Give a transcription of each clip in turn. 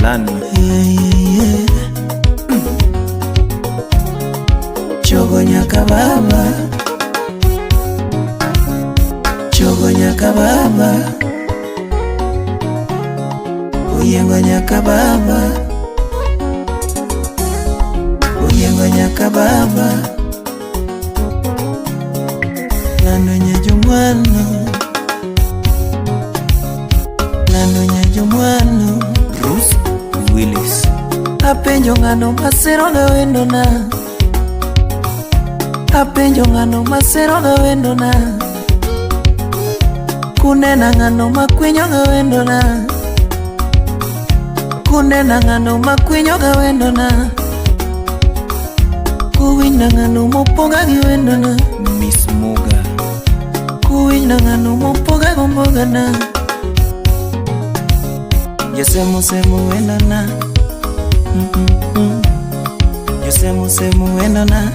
fulani. Chogo nyaka baba, chogo nyaka baba, oyengo nyaka baba, oyengo nyaka baba. Lando nyajumwano, lando nyajumwano. Bruce Willis. Apenjo ngano masero ga wendo na, apenjo ngano masero ga wendo na, kunena ngano makwinyo ga wendo na, kunena ngano makwinyo ga wendo na, kuwinda ngano mopoga gi wendo na. Miss Muga. Kuwinda ngano mopoga gomboga na. Yesemo semo wendo na. Yesemo semo wendo na.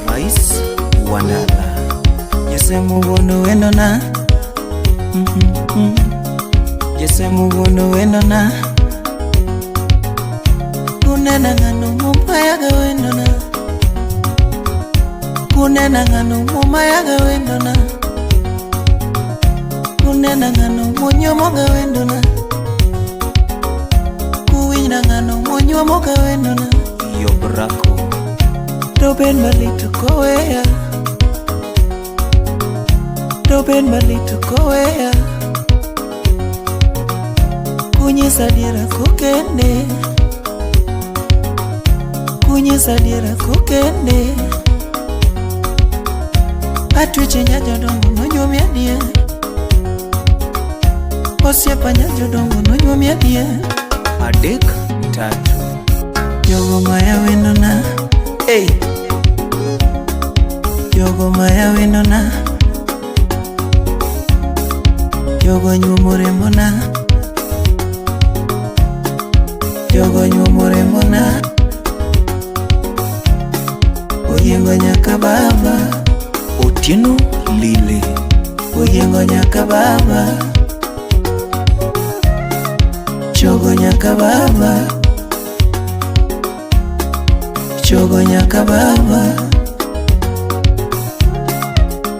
Vice Wandala. Yesemo wono wendo na. Yesemo wono wendo na. Kunena ngano mopaya ga wendo na. Kunena ngano momaya ga wendo na. Kunena ngano monyomo ga wendo na. Kuwinda ngano monyomo ga wendo na. Yo Brako. Doben malito koweya, doben malito koweya, kunyisa diera kokende, kunyisa diera kokende. Atweche nyajodongo nonyuomi adier, osiepa nyajodongo nonyuomi adier. Adek tatu. Jogo maya wendo na, hey. Jogo maya wendo na, jogo nyuomo rembo na, jogo nyuomo rembo na. Oyengo nyaka baba, Otieno Lile. oyengo nyaka baba, chogo nyaka baba, chogo nyaka baba.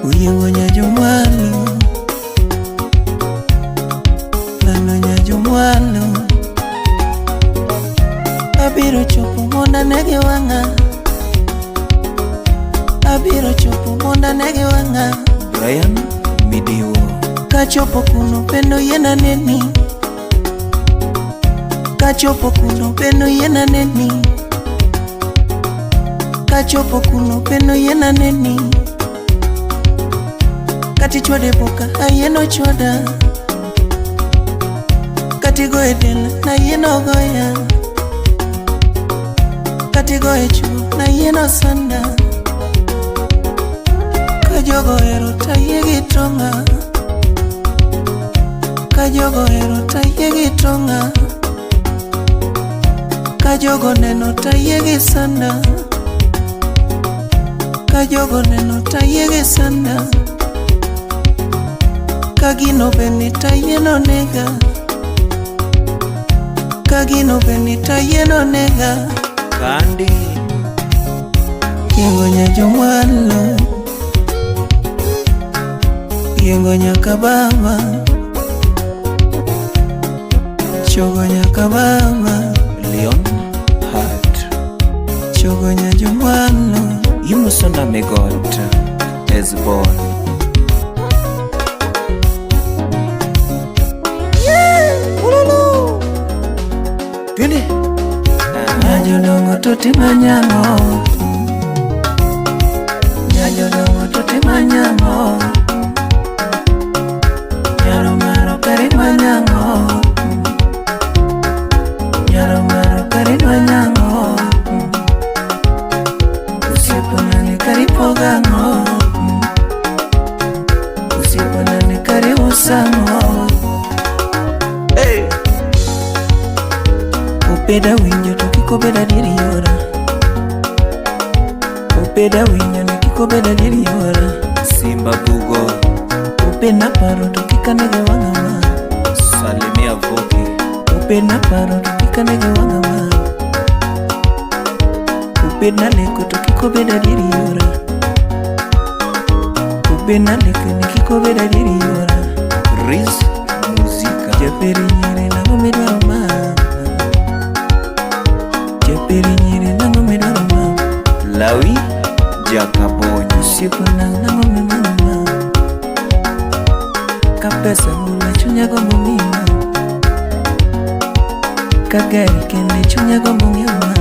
Oyengo nyajumwalo, lando nyajumwalo. Abiro chopo monda negi wanga, abiro chopo monda negi wanga. Brian Midiwo. Kachopo kuno pendo yena neni, kachopo kuno pendo yena neni, kachopo kuno pendo yena neni. Kati chwade boka ayeno chwada, kati goe dela na yeno goya, kati goe chuo na yeno sanda. Kajogo ero ta yegi tonga, kajogo ero ta yegi tonga, kajogo neno ta yegi sanda, kajogo neno ta yegi sanda. Kagino benita yeno nega, kagino benita yeno nega. Kandi. Yengo nyajumwalo, yengo nyaka baba, chogo nyaka baba. Leon Hart. Chogo nyajumwalo, Imusona Megot. Ezbon. Twende. nyajodongo toti manyango, nyajodongo toti manyango. Nyaro maro kari manyango, nyaro maro kari manyango. Usiepo nani kari pogango, usiepo nani kari usango. Hey. Upeda winjo to kiko beda diri yora, upeda winjo to kiko beda diri yora. Simba Bugo. Upena paro to kika nege wangama, Salimia Voki. upena paro to kane ga wanga ma Ubed na leko to kiko beda diri yora Ubed na leko ni kiko beda diri yora Riz Muzika Japeri nyere na ngomedwa mama Japeri nyere na ngomedwa mama Lawi Jakabonyo Sipo na ngomedwa mama Kapesa mula chunya gombo mima Kagari kende chunya gombo ngema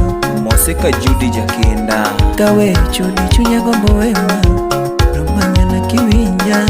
Moseka Judy Jakenda Kawe chudi chunya gombo wema Romanya na kiwinja